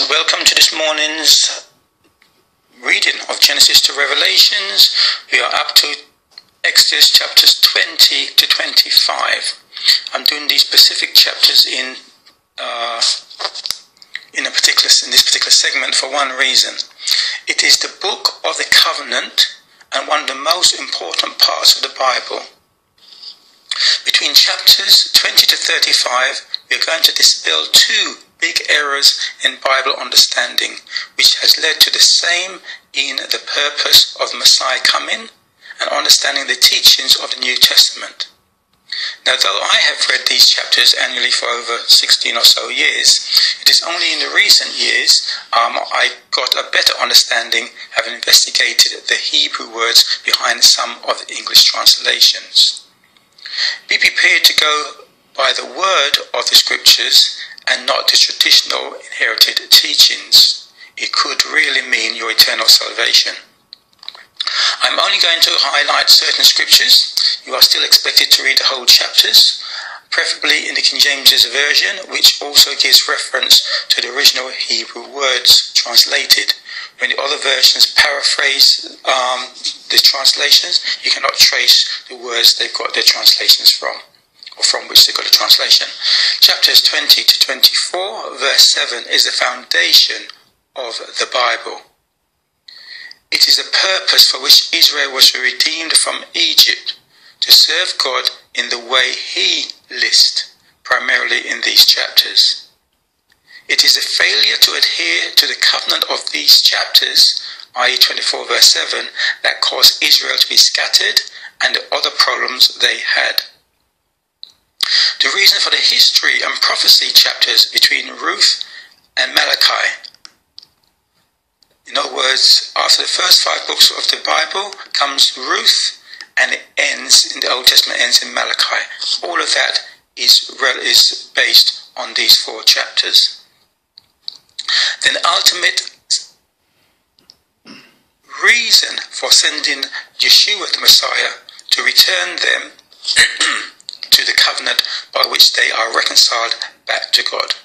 welcome to this morning's reading of Genesis to Revelations. We are up to Exodus chapters 20 to 25. I'm doing these specific chapters in this particular segment for one reason. It is the book of the covenant and one of the most important parts of the Bible. Between chapters 20 to 35, we are going to dispel two big errors in Bible understanding, which has led to the same in the purpose of Messiah coming and understanding the teachings of the New Testament. Now, though I have read these chapters annually for over 16 or so years, it is only in the recent years I got a better understanding, having investigated the Hebrew words behind some of the English translations. Be prepared to go by the word of the scriptures and not the traditional inherited teachings. It could really mean your eternal salvation. I'm only going to highlight certain scriptures. You are still expected to read the whole chapters, preferably in the King James Version, which also gives reference to the original Hebrew words translated. When the other versions paraphrase the translations, you cannot trace the words they've got their translations from, or from which they got a translation. Chapters 20 to 24, verse 7 is the foundation of the Bible. It is the purpose for which Israel was redeemed from Egypt, to serve God in the way He lists, primarily in these chapters. It is a failure to adhere to the covenant of these chapters, i.e. 24 verse 7, that caused Israel to be scattered and the other problems they had. The reason for the history and prophecy chapters between Ruth and Malachi. In other words, after the first 5 books of the Bible comes Ruth, and it ends in the Old Testament, ends in Malachi. All of that is based on these 4 chapters. Then the ultimate reason for sending Yeshua the Messiah to return them to the covenant by which they are reconciled back to God.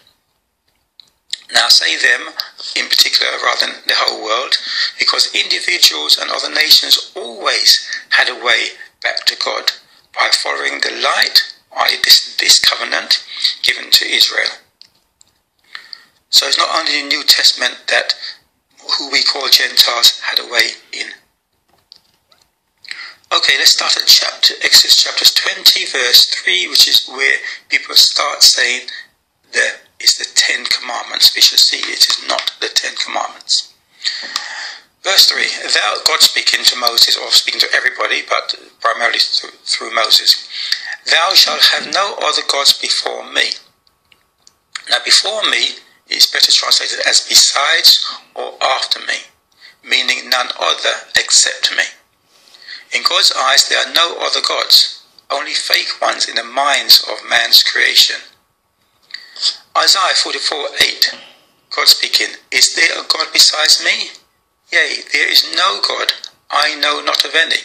Now I say them in particular rather than the whole world, because individuals and other nations always had a way back to God by following the light, i.e. this covenant given to Israel. So it's not only the New Testament that who we call Gentiles had a way in. Okay, let's start at Exodus chapters 20 verse 3, which is where people start saying there is the 10 commandments. We shall see it is not the 10 commandments. Verse 3, God speaking to Moses, or speaking to everybody, but primarily through Moses. Thou shalt have no other gods before me. Now before me is better translated as besides or after me, meaning none other except me. In God's eyes there are no other gods, only fake ones in the minds of man's creation. Isaiah 44:8, God speaking, is there a God besides me? Yea, there is no God, I know not of any.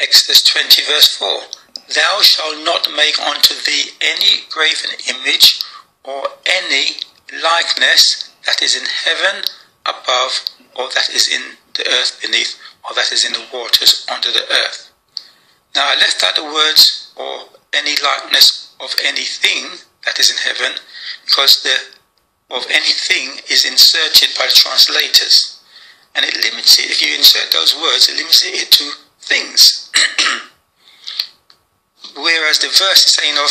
Exodus 20 verse 4, thou shalt not make unto thee any graven image or any likeness that is in heaven above, or that is in the earth beneath, or that is in the waters under the earth. Now I left out the words or any likeness of anything that is in heaven, because the of anything is inserted by the translators, and it limits it. If you insert those words, it limits it to things. Whereas the verse is saying of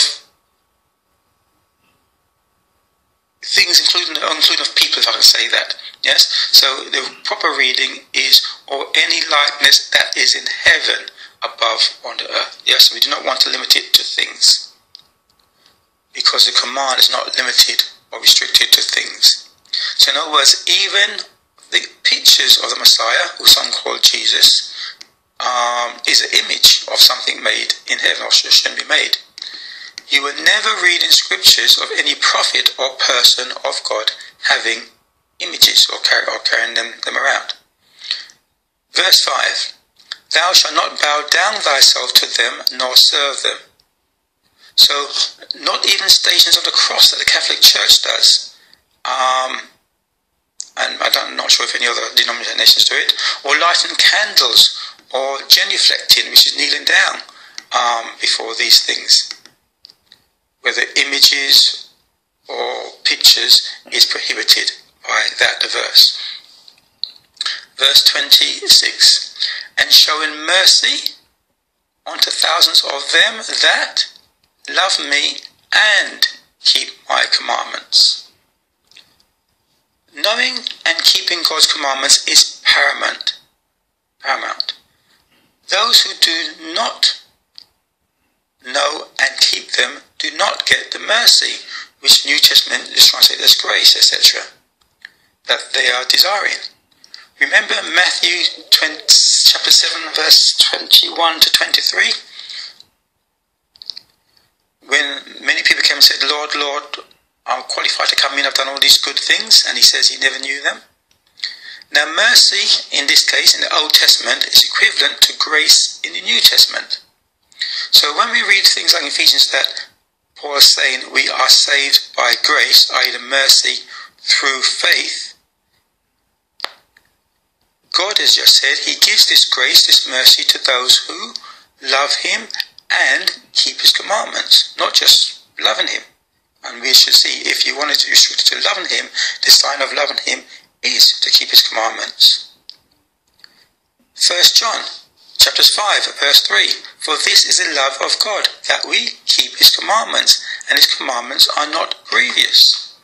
things, including of people, if I can say that. Yes? So the proper reading is, or any likeness that is in heaven above on the earth. Yes, we do not want to limit it to things, because the command is not limited or restricted to things. So in other words, even the pictures of the Messiah, who some call Jesus, is an image of something made in heaven, or should be made. You will never read in scriptures of any prophet or person of God having images or carrying them around. Verse 5, thou shalt not bow down thyself to them, nor serve them. So not even Stations of the Cross that the Catholic Church does, and I'm not sure if any other denominations do it, or lighting candles, or genuflecting, which is kneeling down before these things. Whether images or pictures is prohibited by that verse. Verse 26, and showing mercy unto thousands of them that love me and keep my commandments. Knowing and keeping God's commandments is paramount. Those who do not know and keep them do not get the mercy, which New Testament is translated as grace, etc., that they are desiring. Remember Matthew chapter 7, verse 21 to 23? When many people came and said, Lord, Lord, I'm qualified to come in, I've done all these good things, and he says he never knew them. Now mercy, in this case, in the Old Testament, is equivalent to grace in the New Testament. So when we read things like Ephesians that Paul is saying we are saved by grace, i.e. the mercy through faith, God has just said he gives this grace, this mercy to those who love him and keep his commandments, not just loving him. And we should see, if you wanted to restrict it to loving him, the sign of loving him is to keep his commandments. 1 John chapters 5 verse 3, for this is the love of God, that we keep his commandments, and his commandments are not grievous.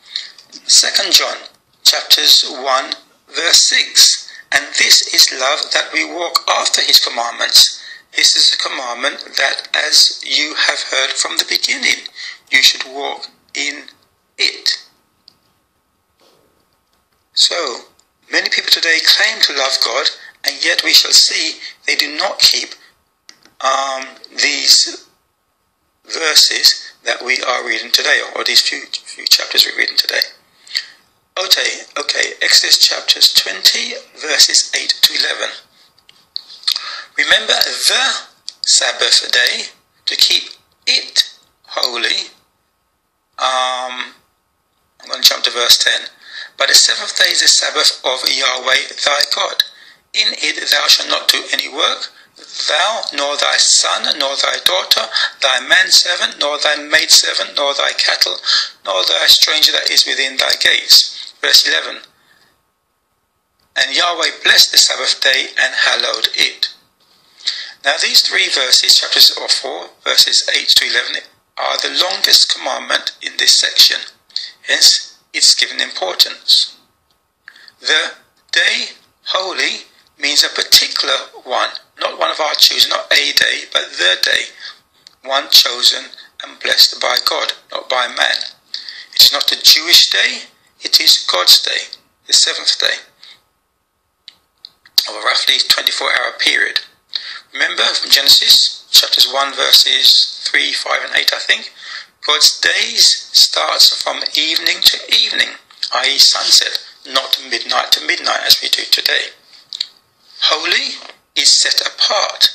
2 John chapters 1 verse 6, and this is love, that we walk after his commandments. This is the commandment, that as you have heard from the beginning, you should walk in it. So, many people today claim to love God, and yet we shall see they do not keep these verses that we are reading today, or these few chapters we're reading today. Okay, Exodus chapters 20, verses 8 to 11. Remember the Sabbath day to keep it holy. I'm going to jump to verse 10. But the seventh day is the Sabbath of Yahweh thy God. In it thou shalt not do any work, thou, nor thy son, nor thy daughter, thy manservant, nor thy maidservant, nor thy cattle, nor thy stranger that is within thy gates. Verse 11. And Yahweh blessed the Sabbath day and hallowed it. Now these three verses, chapters 4, verses 8 to 11, are the longest commandment in this section. Hence, it's given importance. The day holy means a particular one, not one of our choosing, not a day, but the day, one chosen and blessed by God, not by man. It is not a Jewish day, it is God's day, the seventh day, of a roughly 24-hour period. Remember from Genesis chapters 1 verses 3, 5 and 8, I think, God's days starts from evening to evening, i.e. sunset, not midnight to midnight as we do today. Holy is set apart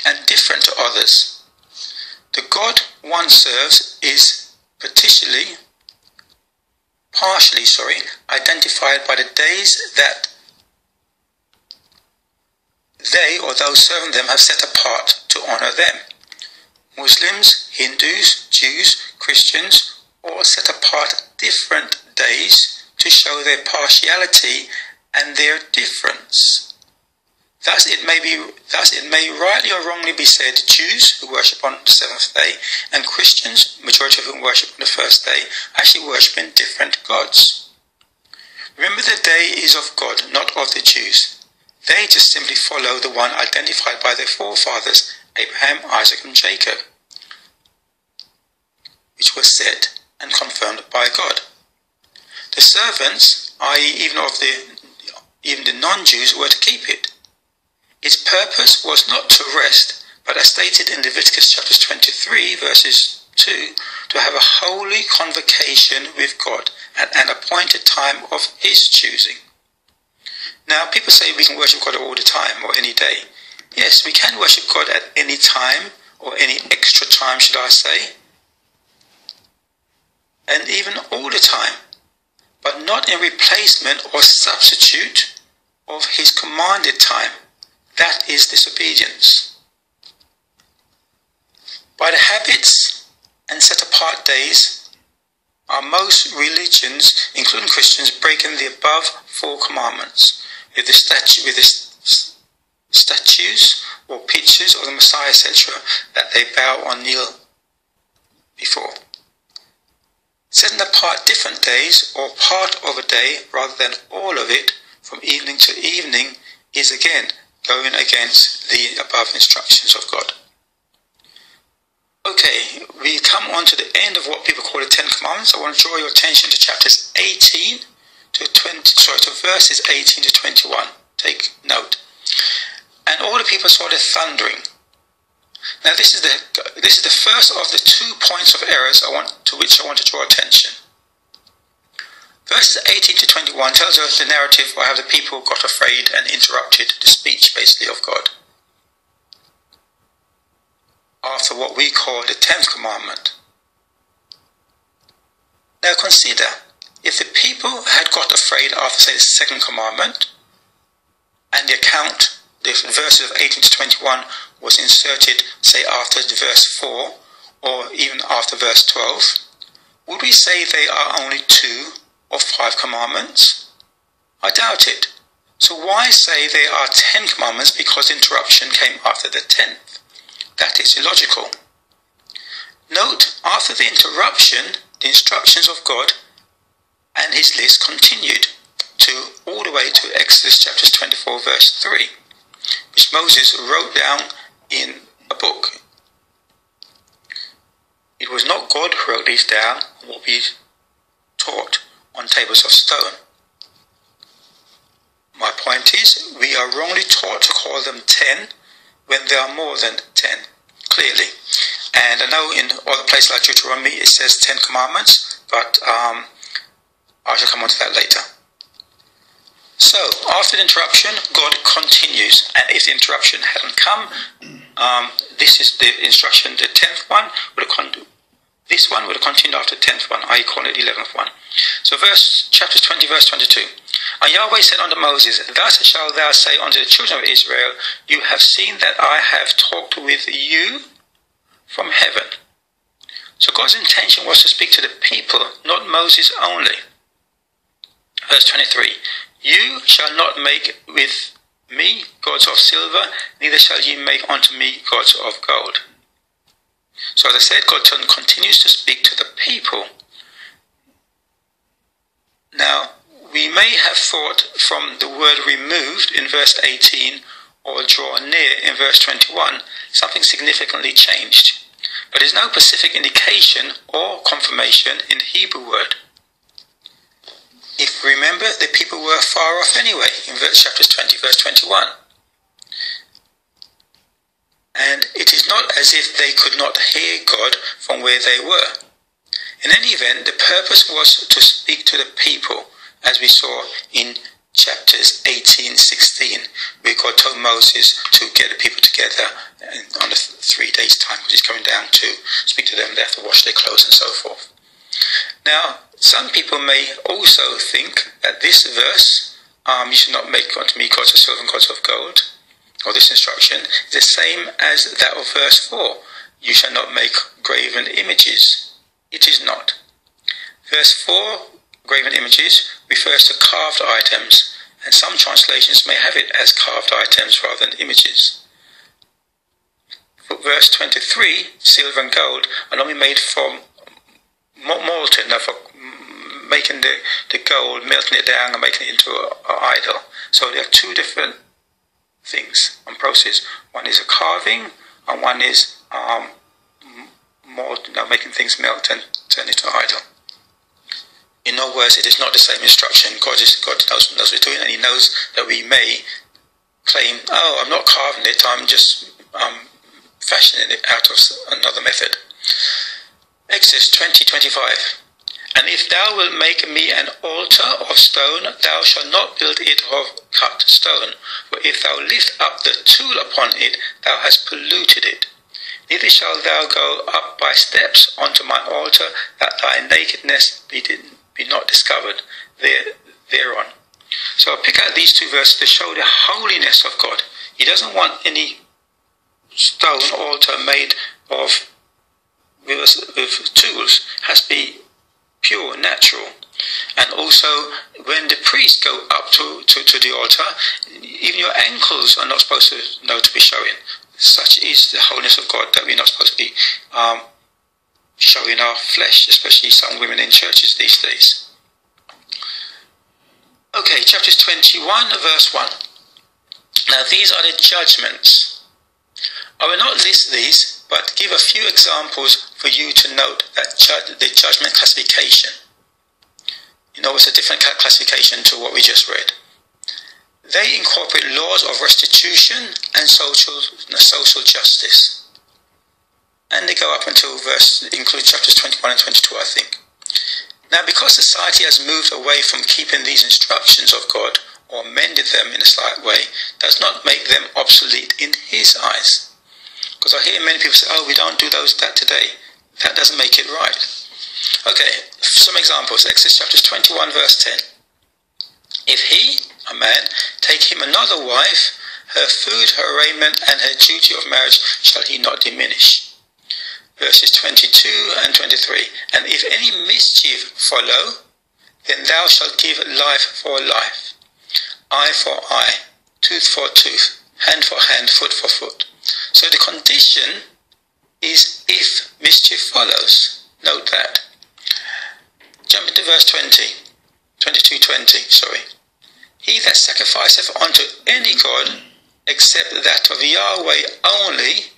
and different to others. The God one serves is partially identified by the days that they or those serving them have set apart to honour them. Muslims, Hindus, Jews, Christians all set apart different days to show their partiality and their difference. Thus it may rightly or wrongly be said Jews who worship on the seventh day and Christians, majority of whom worship on the first day, actually worship in different gods. Remember, the day is of God, not of the Jews. They just simply follow the one identified by their forefathers, Abraham, Isaac and Jacob, which was said and confirmed by God. The servants, i.e. even the non-Jews, were to keep it. Its purpose was not to rest, but as stated in Leviticus chapters 23 verses 2, to have a holy convocation with God at an appointed time of his choosing. Now, people say we can worship God all the time or any day. Yes, we can worship God at any time or any extra time, should I say, and even all the time, but not in replacement or substitute of his commanded time. That is disobedience. By the habits and set-apart days are most religions, including Christians, breaking the above 4 commandments with the statues or pictures of the Messiah, etc., that they bow or kneel before. Setting apart different days or part of a day rather than all of it from evening to evening is again going against the above instructions of God. Okay, we come on to the end of what people call the 10 Commandments. I want to draw your attention to chapters 18 to verses 18 to 21. Take note. And all the people saw the thundering. Now this is the first of the 2 points of errors to which I want to draw attention. Verses 18 to 21 tells us the narrative of how the people got afraid and interrupted the speech, basically, of God, after what we call the 10th commandment. Now consider, if the people had got afraid after, say, the 2nd commandment, and the verses of 18 to 21 was inserted, say, after verse 4, or even after verse 12, would we say they are only 2 or 5 commandments? I doubt it. So why say they are 10 commandments because interruption came after the 10th? That is illogical. Note, after the interruption, the instructions of God and his list continued all the way to Exodus chapters 24 verse 3, which Moses wrote down in a book. It was not God who wrote these down, or what we taught on tables of stone. My point is, we are wrongly taught to call them 10 when there are more than 10, clearly. And I know in other places like Deuteronomy it says 10 commandments, but I shall come on to that later. So, after the interruption, God continues. And if the interruption hadn't come, this is the instruction, the 10th one, this one would have continued after the 10th one, I call it the 11th one. So chapter 20, verse 22. And Yahweh said unto Moses, Thus shalt thou say unto the children of Israel, You have seen that I have talked with you from heaven. So God's intention was to speak to the people, not Moses only. Verse 23. You shall not make with me gods of silver, neither shall ye make unto me gods of gold. So as I said, God continues to speak to the people. Now, we may have thought from the word removed in verse 18 or draw near in verse 21, something significantly changed. But there is no specific indication or confirmation in the Hebrew word. If you remember, the people were far off anyway in chapters 20, verse 21. And it is not as if they could not hear God from where they were. In any event, the purpose was to speak to the people, as we saw in chapters 18-16, where God told Moses to get the people together on a 3 days' time, because he's coming down to speak to them. They have to wash their clothes and so forth. Now, some people may also think that this verse, you should not make unto me gods of silver and gods of gold, or this instruction, is the same as that of verse 4. You shall not make graven images. It is not. Verse 4, graven images, refers to carved items, and some translations may have it as carved items rather than images. For verse 23, silver and gold are normally made from molten, for making the gold, melting it down and making it into an idol. So there are 2 different things and process. One is a carving, and one is making things melt and turn into an idol. In other words, it is not the same instruction. God knows what he's doing, and he knows that we may claim, oh, I'm not carving it, I'm just fashioning it out of another method. Exodus 20:25. And if thou wilt make me an altar of stone, thou shalt not build it of cut stone. For if thou lift up the tool upon it, thou hast polluted it. Neither shalt thou go up by steps unto my altar, that thy nakedness be not discovered thereon. So I'll pick out these two verses to show the holiness of God. He doesn't want any stone altar made of with tools. It has to be pure, natural. And also, when the priests go up to the altar, even your ankles are not supposed to be showing. Such is the holiness of God, that we're not supposed to be showing our flesh, especially some women in churches these days. Okay, chapters 21, verse 1. Now these are the judgments. I will not list these, but give a few examples for you to note that the judgment classification. You know, it's a different classification to what we just read. They incorporate laws of restitution and social justice. And they go up until include chapters 21 and 22, I think. Now, because society has moved away from keeping these instructions of God, or mended them in a slight way, does not make them obsolete in his eyes. Because I hear many people say, oh, we don't do that today. That doesn't make it right. Okay, some examples. Exodus chapters 21, verse 10. If he, a man, take him another wife, her food, her raiment, and her duty of marriage shall he not diminish. Verses 22 and 23. And if any mischief follow, then thou shalt give life for life, eye for eye, tooth for tooth, hand for hand, foot for foot. So the condition is if mischief follows. Note that. Jump into verse 22:20. He that sacrificeth unto any god, except that of Yahweh only,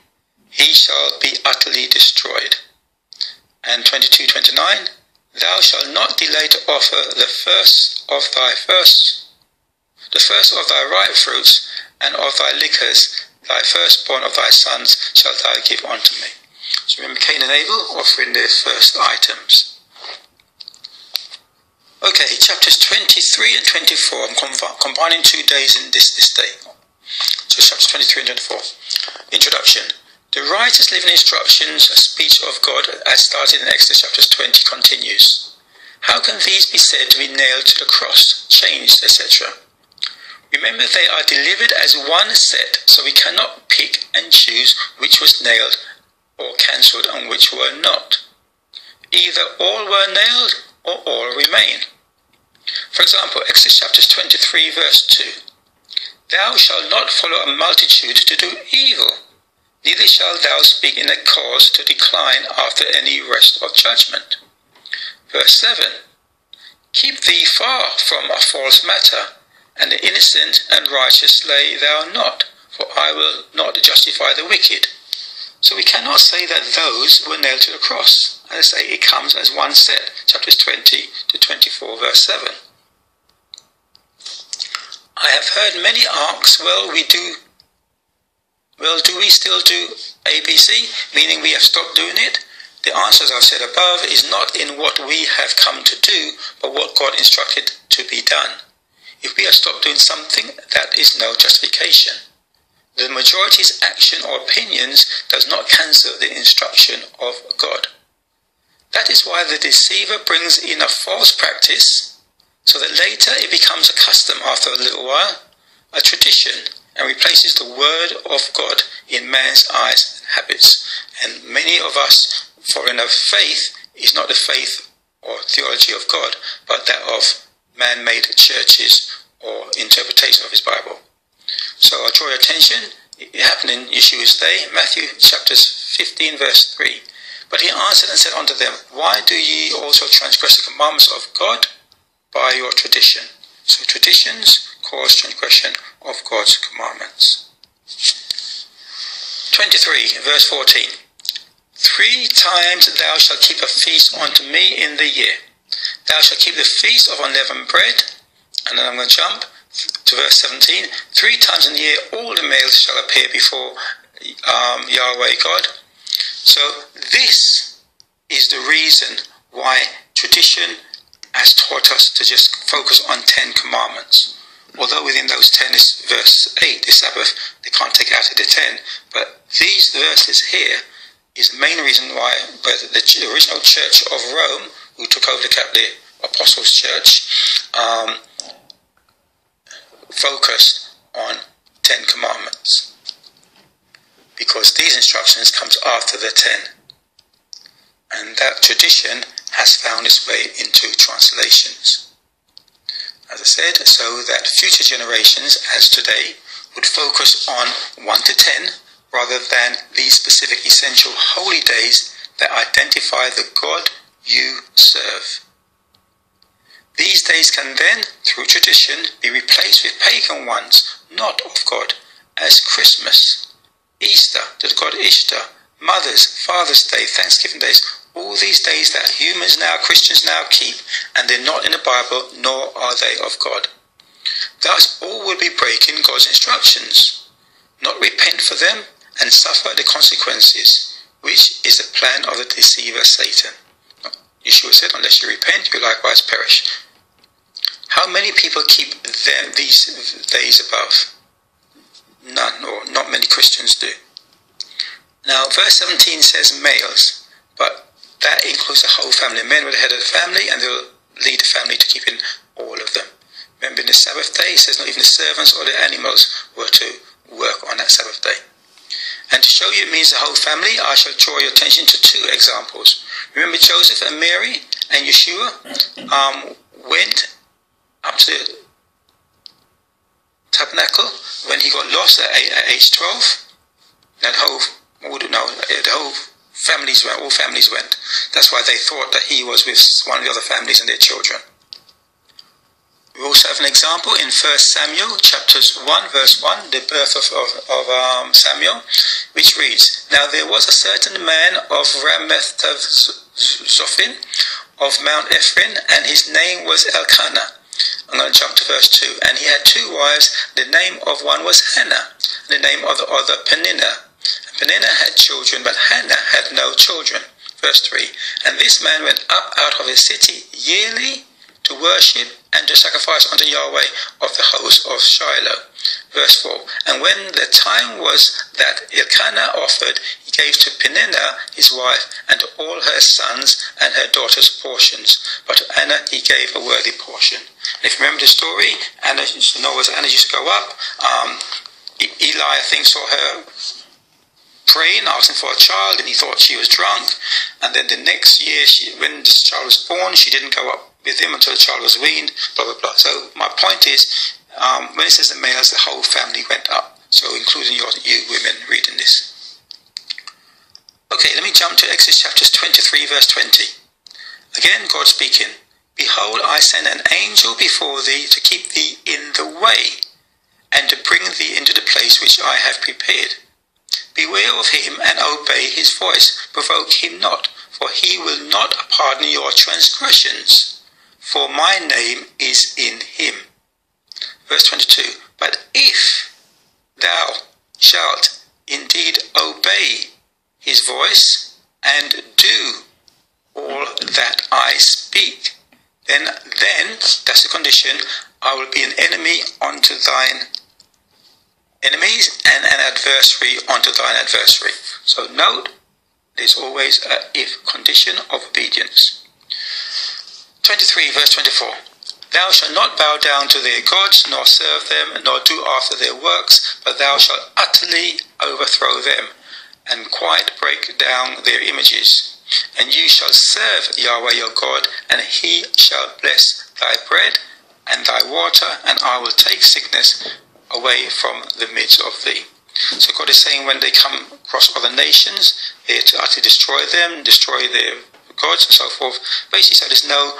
he shall be utterly destroyed. And 22:29, thou shalt not delay to offer the first of thy ripe fruits, and of thy liquors, thy firstborn of thy sons shalt thou give unto me. So remember Cain and Abel offering their first items. Okay, chapters 23 and 24. I'm combining 2 days in this day. So chapters 23 and 24. Introduction. The righteous living instructions, a speech of God, as started in Exodus chapters 20, continues. How can these be said to be nailed to the cross, changed, etc.? Remember, they are delivered as one set, so we cannot pick and choose which was nailed or cancelled and which were not. Either all were nailed or all remain. For example, Exodus chapters 23, verse 2. Thou shalt not follow a multitude to do evil, neither shalt thou speak in a cause to decline after any rest of judgment. Verse 7. Keep thee far from a false matter, and the innocent and righteous slay thou not, for I will not justify the wicked. So we cannot say that those were nailed to the cross. As I say, it comes as one set, chapters 20 to 24, verse 7. I have heard many asks, do we still do ABC, meaning we have stopped doing it? The answer, as I've said above, is not in what we have come to do, but what God instructed to be done. If we have stopped doing something, that is no justification. The majority's action or opinions does not cancel the instruction of God. That is why the deceiver brings in a false practice, so that later it becomes a custom after a little while, a tradition, and replaces the word of God in man's eyes and habits. And many of us, foreign of faith, is not the faith or theology of God, but that of man-made churches or interpretation of his Bible. So I draw your attention, it happened in Yeshua's day, Matthew chapters 15 verse 3. But he answered and said unto them, why do ye also transgress the commandments of God by your tradition? So traditions cause transgression of God's commandments. 23 verse 14. 3 times thou shalt keep a feast unto me in the year. Thou shalt keep the feast of unleavened bread. And then I'm going to jump to verse 17. 3 times in the year all the males shall appear before Yahweh God. So this is the reason why tradition has taught us to just focus on 10 commandments. Although within those 10 is verse 8, the Sabbath, they can't take out of the 10. But these verses here is the main reason why the original Church of Rome, who took over the Apostles' Church, focused on 10 Commandments. Because these instructions comes after the 10. And that tradition has found its way into translations. As I said, so that future generations, as today, would focus on 1 to 10, rather than these specific essential holy days that identify the God you serve. These days can then, through tradition, be replaced with pagan ones, not of God, as Christmas, Easter, to the god Ishtar, Mother's, Father's Day, Thanksgiving days, all these days that humans now, Christians now keep, and they're not in the Bible, nor are they of God. Thus, all will be breaking God's instructions, not repent for them and suffer the consequences, which is the plan of the deceiver Satan. Yeshua said, unless you repent, you likewise perish. How many people keep these days above? None, or not many Christians do. Now, verse 17 says males, but that includes the whole family. Men were the head of the family, and they'll lead the family to keeping all of them. Remember, in the Sabbath day, it says not even the servants or the animals were to work on that Sabbath day. And to show you it means the whole family, I shall draw your attention to 2 examples. Remember Joseph and Mary and Yeshua went up to the tabernacle when he got lost at age 12. Now the whole families went, all families went. That's why they thought that he was with one of the other families and their children. We also have an example in 1 Samuel chapters 1 verse 1, the birth of Samuel, which reads, Now there was a certain man of Ramath-Zophim of Mount Ephraim, and his name was Elkanah. I'm going to jump to verse 2. And he had 2 wives. The name of one was Hannah, and the name of the other Peninnah. And Peninnah had children, but Hannah had no children. Verse 3. And this man went up out of his city yearly to worship and to sacrifice unto Yahweh of the host of Shiloh. Verse 4. And when the time was that Elkanah offered, he gave to Peninnah his wife, and to all her sons and her daughters portions. But to Anna he gave a worthy portion. And if you remember the story, Anna used to go up. Eli, I think, saw her praying, asking for a child, and he thought she was drunk. And then the next year, when this child was born, she didn't go up with him until the child was weaned, blah, blah, blah. So my point is, when it says the males, the whole family went up. So including you women reading this. Okay, let me jump to Exodus chapters 23, verse 20. Again, God speaking. Behold, I send an angel before thee to keep thee in the way, and to bring thee into the place which I have prepared. Beware of him, and obey his voice. Provoke him not, for he will not pardon your transgressions, for my name is in him. Verse 22. But if thou shalt indeed obey his voice, and do all that I speak, then that's the condition, I will be an enemy unto thine enemies, and an adversary unto thine adversary. So note, there's always a if condition of obedience. 23 verse 24. Thou shalt not bow down to their gods, nor serve them, nor do after their works, but thou shalt utterly overthrow them, and quite break down their images. And you shall serve Yahweh your God, and he shall bless thy bread and thy water, and I will take sickness away from the midst of thee. So God is saying when they come across other nations, they're to utterly destroy them, destroy their gods and so forth. Basically, so there's no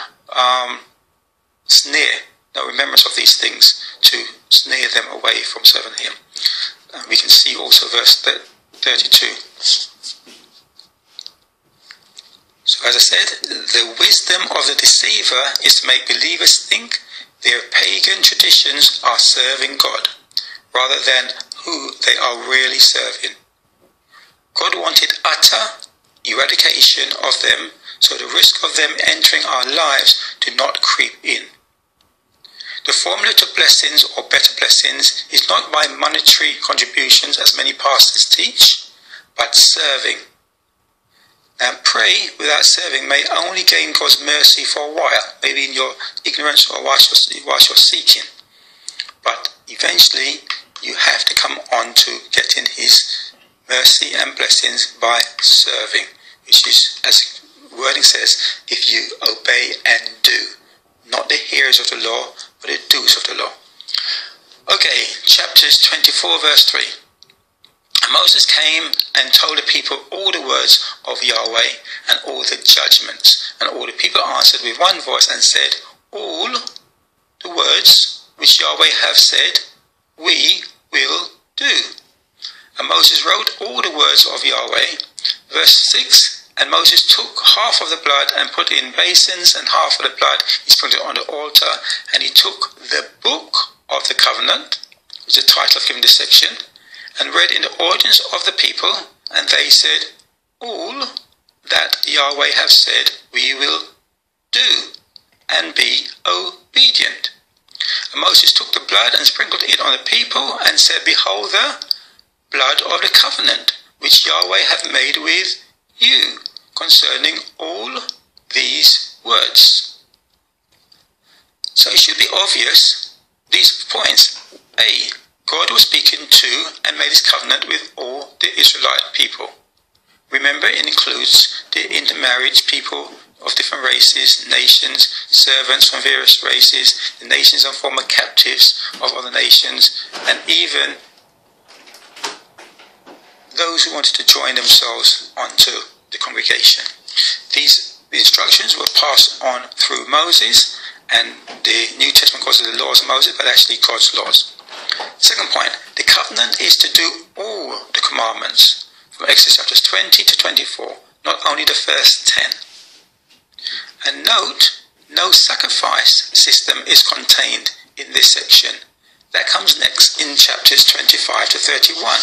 snare, no remembrance of these things to snare them away from serving him. We can see also verse 32. So as I said, the wisdom of the deceiver is to make believers think their pagan traditions are serving God, rather than who they are really serving. God wanted utter eradication of them, so the risk of them entering our lives do not creep in. The formula to blessings or better blessings is not by monetary contributions, as many pastors teach, but serving. And pray without serving may only gain God's mercy for a while, maybe in your ignorance or whilst you're seeking. But eventually you have to come on to getting his mercy and blessings by serving, which is, as the wording says, if you obey and do. Not the hearers of the law, but the doers of the law. Okay, chapters 24 verse 3. And Moses came and told the people all the words of Yahweh and all the judgments. And all the people answered with one voice and said, all the words which Yahweh have said, we will do. And Moses wrote all the words of Yahweh. Verse 6, and Moses took half of the blood and put it in basins, and half of the blood he sprinkled on the altar. And he took the book of the covenant, which is the title of giving this section, and read in the audience of the people, and they said, all that Yahweh have said we will do, and be obedient. And Moses took the blood and sprinkled it on the people, and said, behold the blood of the covenant, which Yahweh hath made with you, concerning all these words. So it should be obvious, these points. A, God was speaking to and made his covenant with all the Israelite people. Remember, it includes the intermarried people of different races, nations, servants from various races, the nations and former captives of other nations, and even those who wanted to join themselves onto the congregation. These instructions were passed on through Moses, and the New Testament calls it the laws of Moses, but actually God's laws. Second point, the covenant is to do all the commandments from Exodus chapters 20 to 24, not only the first 10. And note, no sacrifice system is contained in this section. That comes next in chapters 25 to 31.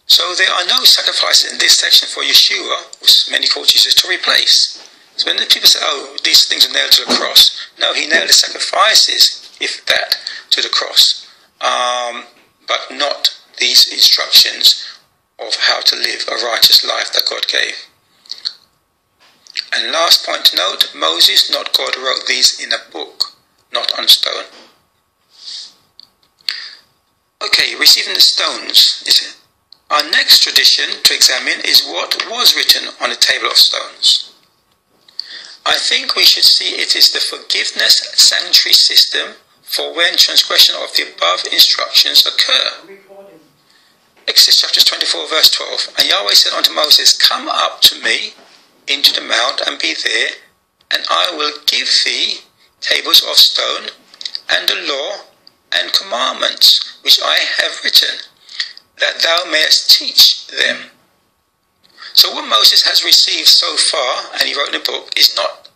So there are no sacrifices in this section for Yeshua, which many call Jesus, to replace. So when the people say, oh, these things are nailed to the cross, no, he nailed the sacrifices, if that, to the cross. But not these instructions of how to live a righteous life that God gave. And last point to note, Moses, not God, wrote these in a book, not on stone. Okay, receiving the stones. Our next tradition to examine is what was written on the table of stones. I think we should see it is the forgiveness sanctuary system for when transgression of the above instructions occur. Exodus chapter 24 verse 12. And Yahweh said unto Moses, come up to me into the mount and be there, and I will give thee tables of stone and the law and commandments which I have written, that thou mayest teach them. So what Moses has received so far, and he wrote in the book, is not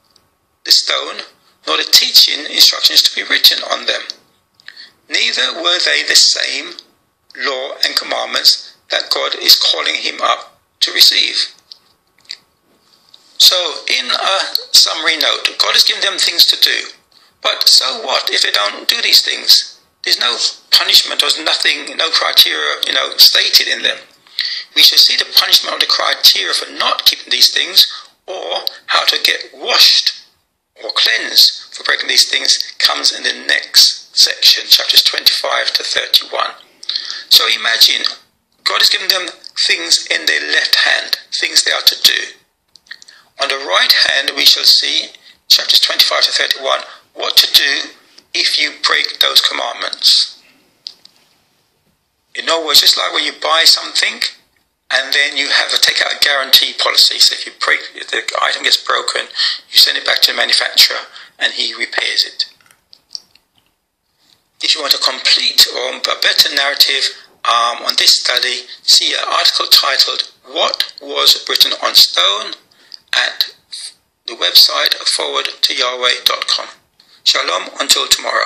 the stone, nor the teaching instructions to be written on them. Neither were they the same law and commandments that God is calling him up to receive. So, in a summary note, God has given them things to do. But so what if they don't do these things? There's no punishment, there's nothing, no criteria, stated in them. We shall see the punishment of the criteria for not keeping these things, or how to get washed or cleansed for breaking these things, comes in the next section, chapters 25 to 31. So imagine, God has given them things in their left hand, things they are to do. On the right hand, we shall see, chapters 25 to 31, what to do if you break those commandments. In other words, just like when you buy something, and then you have to take out a guarantee policy. So if the item gets broken, you send it back to the manufacturer, and he repairs it. If you want a complete or a better narrative on this study, see an article titled, What Was Written on Stone, at the website forwardtoyahweh.com. Shalom until tomorrow.